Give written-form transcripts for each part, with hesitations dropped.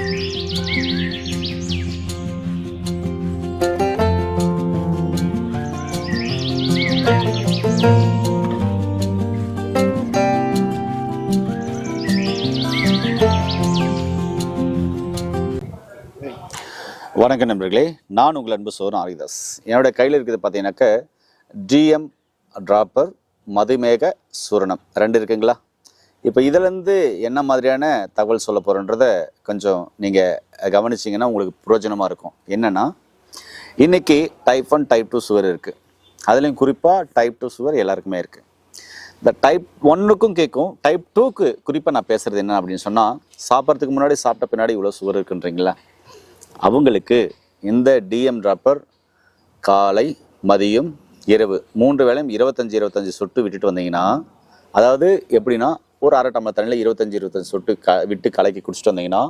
வணக்கம் நண்பர்களே, நான் உங்கள் அன்பு சோதரன் ஹரிதாஸ். என்னோட கையில் இருக்கிறது பார்த்தீங்கன்னாக்க டிஎம் டிராப்பர் மதுமேக சூரணம் 2 இருக்குங்களா. இப்போ இதிலேருந்து என்ன மாதிரியான தகவல் சொல்ல போகிறோன்றதை கொஞ்சம் நீங்கள் கவனிச்சிங்கன்னா உங்களுக்கு பிரயோஜனமாக இருக்கும். என்னென்னா, இன்றைக்கி டைப் 1 டைப் 2 சுகர் இருக்குது. அதுலேயும் குறிப்பாக டைப் 2 சுகர் எல்லாருக்குமே இருக்குது. இந்த டைப் 1க்கும் கேட்கும், டைப் 2க்கு குறிப்பாக நான் பேசுகிறது என்ன அப்படின்னு சொன்னால், சாப்பிட்றதுக்கு முன்னாடி சாப்பிட்ட பின்னாடி இவ்வளோ சுகர் இருக்குன்றீங்களா, அவங்களுக்கு இந்த டிஎம் டிராப்பர் காலை மதியம் இரவு 3 வேளையும் 25 சொட்டு விட்டுட்டு வந்தீங்கன்னா, அதாவது எப்படின்னா ஒரு அரை டம்ளர் தண்ணியில் 25 சொட்டு விட்டு கலக்கி குடிச்சிட்டு வந்தீங்கன்னா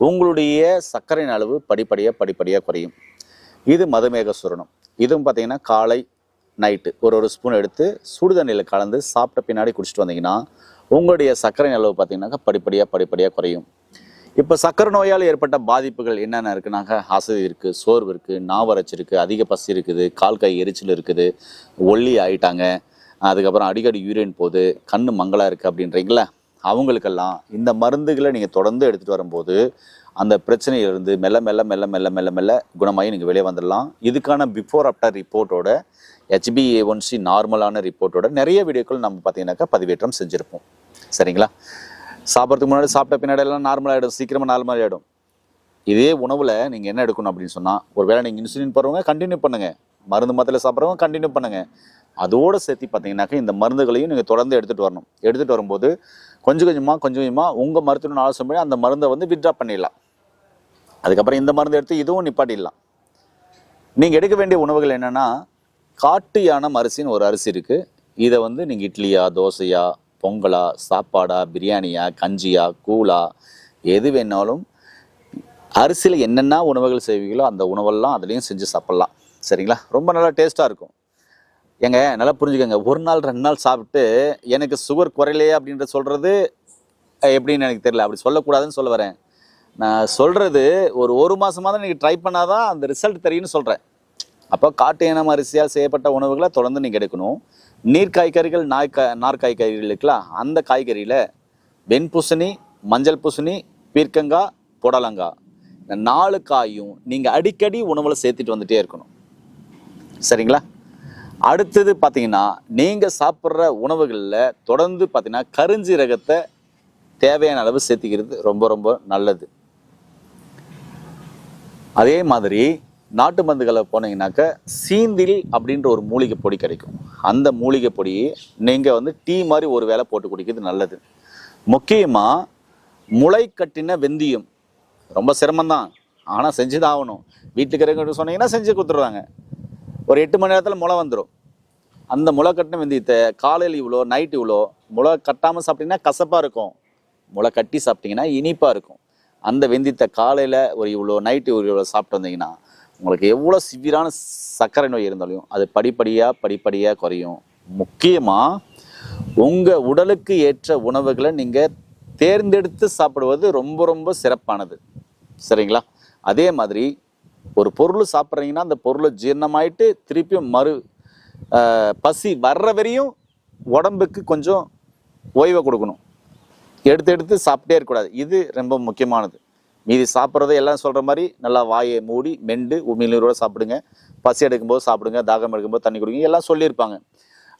உங்களுடைய சர்க்கரையின் அளவு படிப்படியாக குறையும். இது மதுமேக சூரணம். இதுவும் பார்த்தீங்கன்னா காலை நைட்டு ஒரு ஸ்பூன் எடுத்து சுடு தண்ணியில் கலந்து சாப்பிட்ட பின்னாடி குடிச்சிட்டு வந்தீங்கன்னா உங்களுடைய சர்க்கரையின் அளவு பார்த்தீங்கன்னாக்கா படிப்படியாக குறையும். இப்போ சக்கரை நோயால் ஏற்பட்ட பாதிப்புகள் என்னென்ன இருக்குனாக்க, அசதி இருக்குது, சோர்வு இருக்குது, நாவறட்சி இருக்குது, அதிக பசி இருக்குது, கால் கை எரிச்சல் இருக்குது, ஒல்லி ஆகிட்டாங்க, அதுக்கப்புறம் அடிக்கடி யூரின் போகுது, கண் மங்கலாக இருக்குது அப்படின்றீங்களா, அவங்களுக்கெல்லாம் இந்த மருந்துகளை நீங்கள் தொடர்ந்து எடுத்துகிட்டு வரும்போது அந்த பிரச்சனையிலிருந்து மெல்ல மெல்ல மெல்ல மெல்ல மெல்ல மெல்ல குணமாகி நீங்கள் வெளியே வந்துடலாம். இதுக்கான பிஃபோர் ஆஃப்டர் ரிப்போர்ட்டோட HbA1c நார்மலான ரிப்போர்ட்டோட நிறைய வீடியோக்கள் நம்ம பார்த்தீங்கன்னாக்கா பதிவேற்றம் செஞ்சுருப்போம். சரிங்களா. சாப்பிட்றதுக்கு முன்னாடி சாப்பிட்ட பின்னாடி எல்லாம் நார்மலாகிடும், சீக்கிரமாக நார்மலாகிடும். இதே உணவில் நீங்கள் என்ன எடுக்கணும் அப்படின்னு சொன்னால், ஒரு வேளை நீங்கள் இன்சுலின் போடுறவங்க கண்டினியூ பண்ணுங்கள், மருந்து மாத்திரை சாப்பிட்றவங்க கண்டினியூ பண்ணுங்கள். அதோடு சேர்த்து பார்த்தீங்கன்னாக்கா இந்த மருந்துகளையும் நீங்கள் தொடர்ந்து எடுத்துகிட்டு வரணும். எடுத்துகிட்டு வரும்போது கொஞ்சம் கொஞ்சமாக உங்கள் மருத்துவ ஆலோசனை அந்த மருந்தை வித்ட்ரா பண்ணிடலாம். அதுக்கப்புறம் இந்த மருந்து எடுத்து இதுவும் நிப்பாட்டிடலாம். நீங்கள் எடுக்க வேண்டிய உணவுகள் என்னென்னா, காட்டு யானம் அரிசின்னு ஒரு அரிசி இருக்குது. இதை நீங்கள் இட்லியா, தோசையா, பொங்கலா, சாப்பாடா, பிரியாணியா, கஞ்சியா, கூழா, எது வேணாலும் அரிசியில் என்னென்ன உணவுகள் செய்வீங்களோ அந்த உணவெல்லாம் அதுலேயும் செஞ்சு சாப்பிட்லாம். சரிங்களா. ரொம்ப நல்லா டேஸ்ட்டாக இருக்கும். ஏங்க நல்லா புரிஞ்சுக்கோங்க, 1 நாள் 2 நாள் சாப்பிட்டு எனக்கு சுகர் குறையிலையே அப்படின்ற சொல்கிறது எப்படின்னு எனக்கு தெரியல. அப்படி சொல்லக்கூடாதுன்னு சொல்ல வரேன். நான் சொல்கிறது ஒரு மாதமாக தான் நீங்கள் ட்ரை பண்ணாதான் அந்த ரிசல்ட் தெரியும்னு சொல்கிறேன். அப்போ காட்டு இனம் அரிசியால் செய்யப்பட்ட உணவுகளை தொடர்ந்து நீங்கள் எடுக்கணும். நீர் காய்கறிகள், நார் காய்கறிகள் இருக்கலாம். அந்த காய்கறியில் வெண்பூசணி, மஞ்சள் பூசணி, பீர்க்கங்காய், புடலங்காய், இந்த 4 காயும் நீங்கள் அடிக்கடி உணவில் சேர்த்துட்டு வந்துட்டே இருக்கணும். சரிங்களா. அடுத்தது பார்த்தீங்கன்னா, நீங்கள் சாப்பிட்ற உணவுகளில் தொடர்ந்து பார்த்தீங்கன்னா கருஞ்சீரகத்தை தேவையான அளவு சேர்த்திக்கிறது ரொம்ப ரொம்ப நல்லது. அதே மாதிரி நாட்டு மருந்துகளை போனீங்கன்னாக்க சீந்தில் அப்படின்ற ஒரு மூலிகை பொடி கிடைக்கும். அந்த மூலிகை பொடியை நீங்கள் டீ மாதிரி ஒரு வேளை போட்டு குடிக்கிறது நல்லது. முக்கியமாக முளை கட்டின வெந்தயம் ரொம்ப சிரமம்தான், ஆனால் செஞ்சு தான் ஆகணும். வீட்டுக்கு இருக்கிறவங்க சொன்னீங்கன்னா செஞ்சு கொடுத்துருவாங்க. ஒரு 8 மணி நேரத்தில் முளை வந்துடும். அந்த முளை கட்டின வெந்தயத்தை காலையில் இவ்வளோ, நைட்டு இவ்வளோ, முளை கட்டாமல் சாப்பிட்டீங்கன்னா கசப்பாக இருக்கும், முளை கட்டி சாப்பிட்டீங்கன்னா இனிப்பாக இருக்கும். அந்த வெந்தயத்தை காலையில் ஒரு இவ்வளோ, நைட்டு ஒரு இவ்வளோ சாப்பிட்டு வந்தீங்கன்னா உங்களுக்கு எவ்வளோ சிவியரான சர்க்கரை நோய் இருந்தாலும் அது படிப்படியாக குறையும். முக்கியமாக உங்கள் உடலுக்கு ஏற்ற உணவுகளை நீங்கள் தேர்ந்தெடுத்து சாப்பிடுவது ரொம்ப ரொம்ப சிறப்பானது. சரிங்களா. அதே மாதிரி ஒரு பொருள் சாப்பிட்றீங்கன்னா அந்த பொருளை ஜீரணமாயிட்டு திருப்பியும் பசி வர்ற வரையும் உடம்புக்கு கொஞ்சம் ஓய்வை கொடுக்கணும். எடுத்து சாப்பிட்டே இருக்கக்கூடாது. இது ரொம்ப முக்கியமானது. மீதி சாப்பிட்றத எல்லாம் சொல்கிற மாதிரி நல்லா வாயை மூடி மெண்டு உமிழ்நீரோடு சாப்பிடுங்க, பசி எடுக்கும்போது சாப்பிடுங்க, தாகம் எடுக்கும்போது தண்ணி குடிங்க, எல்லாம் சொல்லியிருப்பாங்க.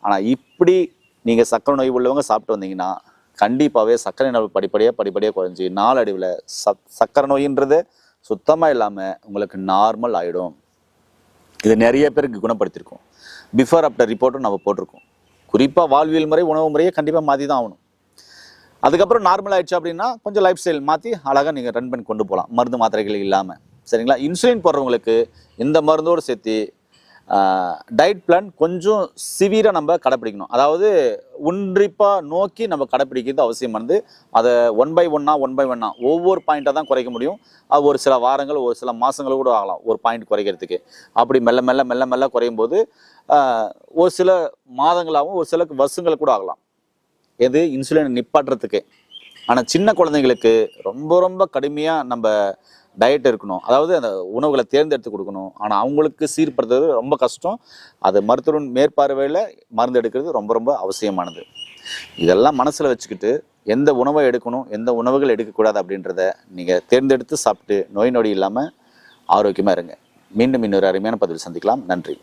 ஆனால் இப்படி நீங்கள் சர்க்கரை நோய் உள்ளவங்க சாப்பிட்டு வந்தீங்கன்னா கண்டிப்பாகவே சர்க்கரை நோய் படிப்படியாக குறைஞ்சி நாளடைவில் சர்க்கரை நோயின்றது சுத்தமாக இல்லாமல் உங்களுக்கு நார்மல் ஆகிடும். இது நிறைய பேருக்கு குணப்படுத்தியிருக்கோம். பிஃபோர் ஆஃப்டர் ரிப்போர்ட்டும் நம்ம போட்டிருக்கோம். குறிப்பாக வாழ்வியல் முறை, உணவு முறையை கண்டிப்பாக மாற்றி தான் ஆகணும். அதுக்கப்புறம் நார்மல் ஆயிடுச்சு அப்படின்னா கொஞ்சம் லைஃப் ஸ்டைல் மாற்றி அழகாக நீங்கள் ரன் பண்ணி கொண்டு போகலாம், மருந்து மாத்திரைகள் இல்லாமல். சரிங்களா. இன்சுலின் போடுறவங்களுக்கு இந்த மருந்தோடு சேர்த்து டயட் பிளான் கொஞ்சம் சிவியராக நம்ம கடைப்பிடிக்கணும். அதாவது உன்னிப்பாக நோக்கி நம்ம கடைப்பிடிக்கிறது அவசியமானது. அதை 1 by 1 ஒவ்வொரு பாயிண்ட்டாக தான் குறைக்க முடியும். அது ஒரு சில வாரங்கள், ஒரு சில மாதங்கள் கூட ஆகலாம் ஒரு பாயிண்ட் குறைக்கிறதுக்கு. அப்படி மெல்ல மெல்ல குறையும் போது ஒரு சில மாதங்களாகவும் ஒரு சில வருஷங்கள் கூட ஆகலாம். எது இன்சுலினை நிப்பாட்டுறதுக்கு. ஆனால் சின்ன குழந்தைங்களுக்கு ரொம்ப ரொம்ப கடுமையாக நம்ம டயட் இருக்கணும், அதாவது அந்த உணவுகளை தேர்ந்தெடுத்து கொடுக்கணும். ஆனால் அவங்களுக்கு சீர்படுத்துறது ரொம்ப கஷ்டம். அது மருத்துவரின் மேற்பார்வையில் மருந்து எடுக்கிறது ரொம்ப ரொம்ப அவசியமானது. இதெல்லாம் மனசில் வச்சுக்கிட்டு எந்த உணவை எடுக்கணும், எந்த உணவுகள் எடுக்கக்கூடாது அப்படின்றத நீங்கள் தேர்ந்தெடுத்து சாப்பிட்டு நோய் நொடி இல்லாமல் ஆரோக்கியமாக இருங்க. மீண்டும் இன்னொரு அருமையான பதிவில் சந்திக்கலாம். நன்றி.